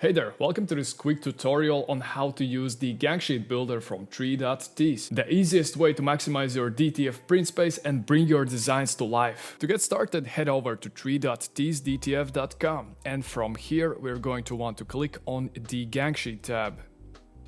Hey there, welcome to this quick tutorial on how to use the gang sheet builder from tshirt, the easiest way to maximize your DTF print space and bring your designs to life. To get started, head over to tshirt.dtf.com, and from here we're going to want to click on the gang sheet tab.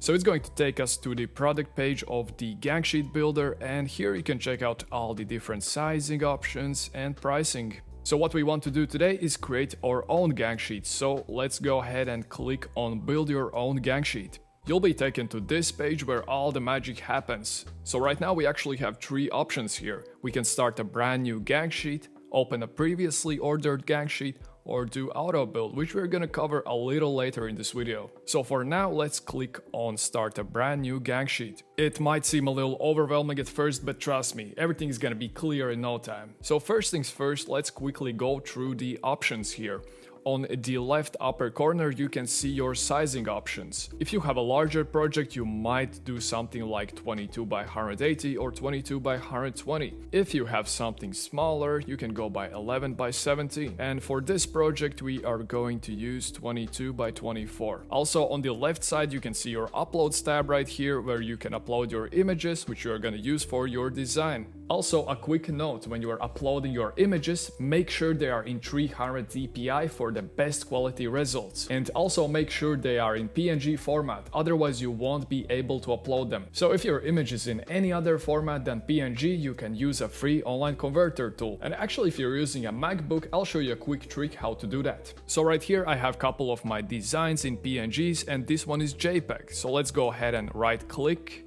So it's going to take us to the product page of the gang sheet builder, and here you can check out all the different sizing options and pricing. So what we want to do today is create our own gang sheet, so let's go ahead and click on build your own gang sheet. You'll be taken to this page where all the magic happens. So right now we actually have three options here. We can start a brand new gang sheet, open a previously ordered gang sheet, or do auto build, which we're gonna cover a little later in this video. So for now, let's click on start a brand new gang sheet. It might seem a little overwhelming at first, but trust me, everything is gonna be clear in no time. So first things first, let's quickly go through the options here. On the left upper corner, you can see your sizing options. If you have a larger project, you might do something like 22 by 180 or 22 by 120. If you have something smaller, you can go by 11 by 70. And for this project, we are going to use 22 by 24. Also, on the left side, you can see your uploads tab right here, where you can upload your images, which you are going to use for your design. Also, a quick note, when you are uploading your images, make sure they are in 300 dpi for the best quality results. And also make sure they are in PNG format, otherwise you won't be able to upload them. So if your image is in any other format than PNG, you can use a free online converter tool. And actually, if you're using a MacBook, I'll show you a quick trick how to do that. So right here, I have a couple of my designs in PNGs, and this one is JPEG. So let's go ahead and right click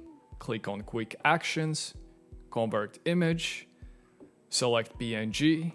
on quick actions, convert image, select PNG,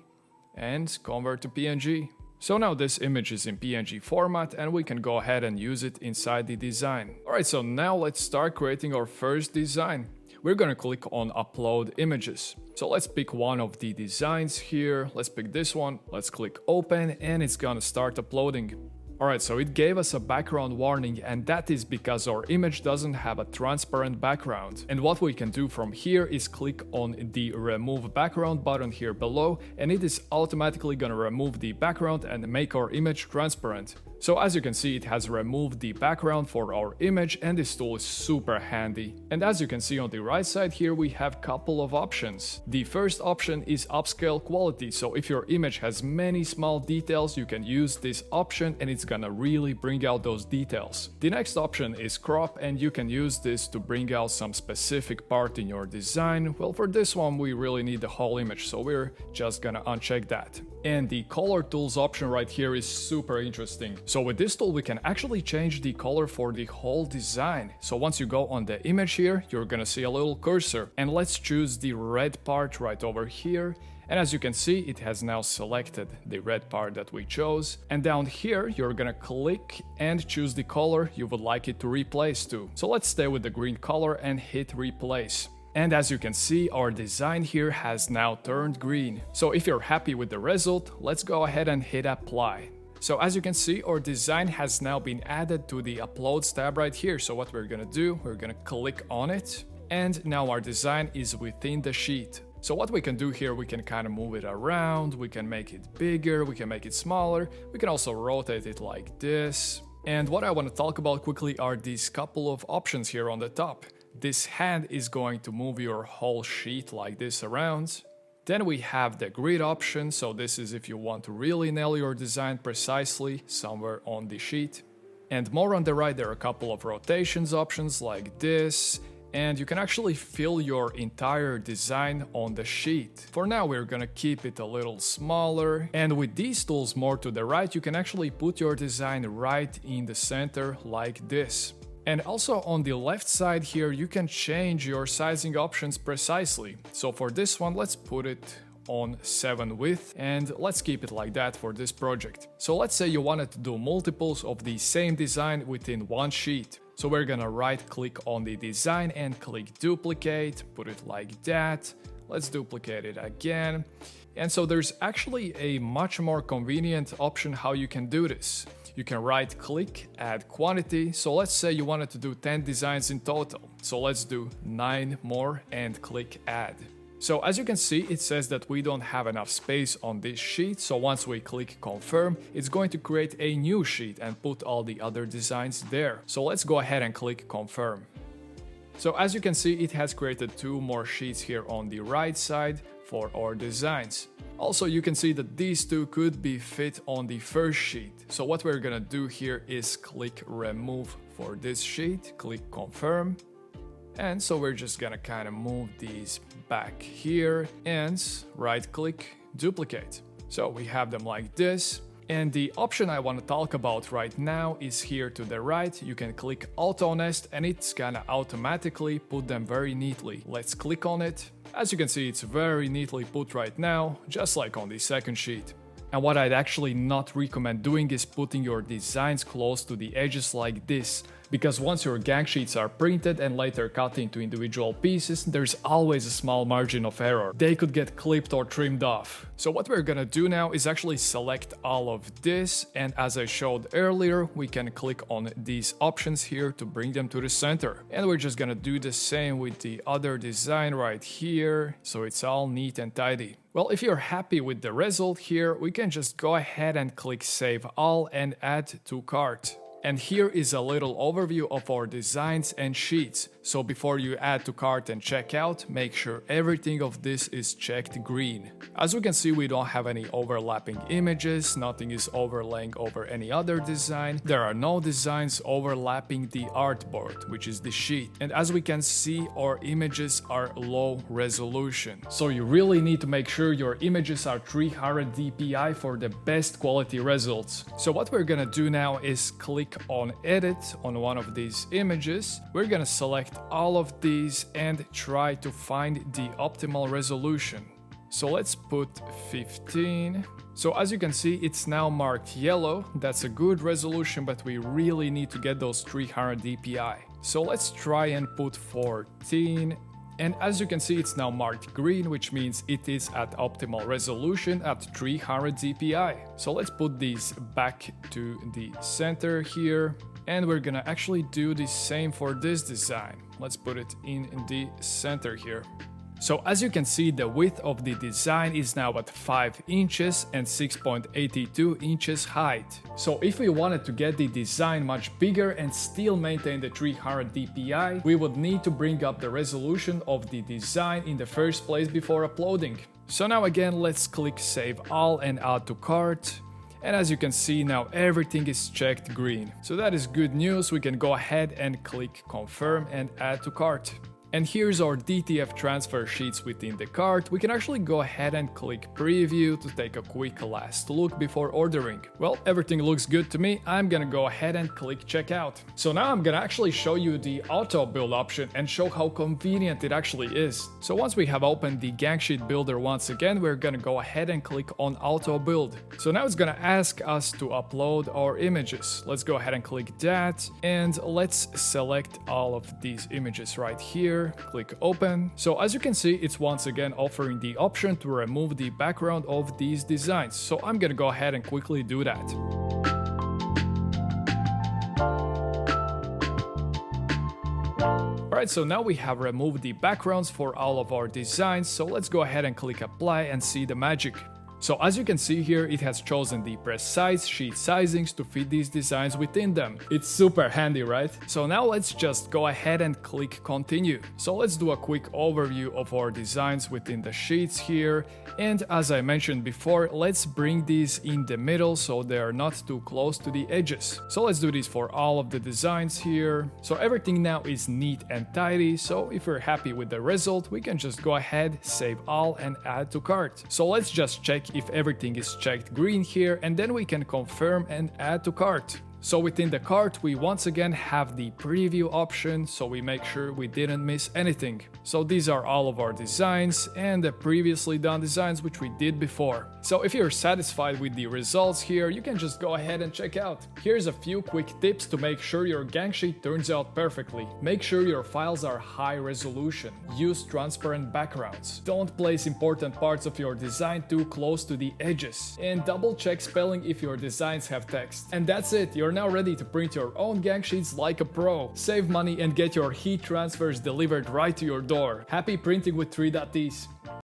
and convert to PNG. So now this image is in PNG format, and we can go ahead and use it inside the design. Alright, so now let's start creating our first design. We're gonna click on upload images. So let's pick one of the designs here. Let's pick this one. Let's click open, and it's gonna start uploading. Alright, so it gave us a background warning, and that is because our image doesn't have a transparent background. And what we can do from here is click on the remove background button here below, and it is automatically gonna remove the background and make our image transparent. So as you can see, it has removed the background for our image, and this tool is super handy. And as you can see on the right side here, we have a couple of options. The first option is upscale quality, so if your image has many small details, you can use this option and it's gonna really bring out those details. The next option is crop, and you can use this to bring out some specific part in your design. Well, for this one, we really need the whole image, so we're just gonna uncheck that. And the color tools option right here is super interesting. So with this tool, we can actually change the color for the whole design. So once you go on the image here, you're gonna see a little cursor. And let's choose the red part right over here. And as you can see, it has now selected the red part that we chose. And down here, you're gonna click and choose the color you would like it to replace to. So let's stay with the green color and hit replace. And as you can see, our design here has now turned green. So if you're happy with the result, let's go ahead and hit apply. So as you can see, our design has now been added to the uploads tab right here. So what we're gonna do, we're gonna click on it, and now our design is within the sheet. So what we can do here, we can kind of move it around, we can make it bigger, we can make it smaller, we can also rotate it like this. And what I want to talk about quickly are these couple of options here on the top. This hand is going to move your whole sheet like this around. Then we have the grid option, so this is if you want to really nail your design precisely somewhere on the sheet. And more on the right, there are a couple of rotations options like this, and you can actually fill your entire design on the sheet. For now, we're gonna keep it a little smaller, and with these tools more to the right, you can actually put your design right in the center like this. And also on the left side here, you can change your sizing options precisely. So for this one, let's put it on 7 width, and let's keep it like that for this project. So let's say you wanted to do multiples of the same design within one sheet. So we're gonna right click on the design and click duplicate, put it like that. Let's duplicate it again. And so there's actually a much more convenient option how you can do this. You can right click, add quantity. So let's say you wanted to do 10 designs in total. So let's do 9 more and click add. So as you can see, it says that we don't have enough space on this sheet, so once we click confirm, it's going to create a new sheet and put all the other designs there. So let's go ahead and click confirm. So as you can see, it has created 2 more sheets here on the right side for our designs. Also, you can see that these 2 could be fit on the first sheet. So what we're gonna do here is click remove for this sheet, click confirm. And so we're just gonna kind of move these back here and right click duplicate. So we have them like this. And the option I want to talk about right now is here to the right. You can click auto nest and it's gonna automatically put them very neatly. Let's click on it. As you can see, it's very neatly put right now, just like on the second sheet. And what I'd actually not recommend doing is putting your designs close to the edges like this, because once your gang sheets are printed and later cut into individual pieces, there's always a small margin of error. They could get clipped or trimmed off. So what we're gonna do now is actually select all of this, and as I showed earlier, we can click on these options here to bring them to the center. And we're just gonna do the same with the other design right here, so it's all neat and tidy. Well, if you're happy with the result here, we can just go ahead and click Save All and Add to Cart. And here is a little overview of our designs and sheets. So before you add to cart and check out, make sure everything of this is checked green. As we can see, we don't have any overlapping images, nothing is overlaying over any other design. There are no designs overlapping the artboard, which is the sheet. And as we can see, our images are low resolution. So you really need to make sure your images are 300 dpi for the best quality results. So what we're gonna do now is click on edit on one of these images. We're gonna select all of these and try to find the optimal resolution. So let's put 15. So as you can see, it's now marked yellow. That's a good resolution, but we really need to get those 300 dpi. So let's try and put 14. And as you can see, it's now marked green, which means it is at optimal resolution at 300 dpi. So let's put these back to the center here. And we're gonna actually do the same for this design. Let's put it in the center here. So as you can see, the width of the design is now at 5 inches and 6.82 inches height. So if we wanted to get the design much bigger and still maintain the 300 dpi, we would need to bring up the resolution of the design in the first place before uploading. So now again, let's click Save All and Add to Cart. And as you can see, now everything is checked green. So that is good news. We can go ahead and click Confirm and Add to Cart. And here's our DTF transfer sheets within the cart. We can actually go ahead and click preview to take a quick last look before ordering. Well, everything looks good to me. I'm gonna go ahead and click checkout. So now I'm gonna actually show you the auto build option and show how convenient it actually is. So once we have opened the gang sheet builder once again, we're gonna go ahead and click on auto build. So now it's gonna ask us to upload our images. Let's go ahead and click that, and let's select all of these images right here. Click open. So as you can see, it's once again offering the option to remove the background of these designs. So I'm gonna go ahead and quickly do that. Alright, so now we have removed the backgrounds for all of our designs. So let's go ahead and click apply and see the magic. So as you can see here, it has chosen the precise sheet sizings to fit these designs within them. It's super handy, right? So now let's just go ahead and click continue. So let's do a quick overview of our designs within the sheets here. And as I mentioned before, let's bring these in the middle so they are not too close to the edges. So let's do this for all of the designs here. So everything now is neat and tidy. So if we're happy with the result, we can just go ahead, save all and add to cart. So let's just check if everything is checked green here, and then we can confirm and add to cart. So within the cart, we once again have the preview option, so we make sure we didn't miss anything. So these are all of our designs and the previously done designs which we did before. So if you're satisfied with the results here, you can just go ahead and check out. Here's a few quick tips to make sure your gang sheet turns out perfectly. Make sure your files are high resolution. Use transparent backgrounds. Don't place important parts of your design too close to the edges. And double check spelling if your designs have text. And that's it, you're You're now ready to print your own gang sheets like a pro. Save money and get your heat transfers delivered right to your door. Happy printing with 3.ts!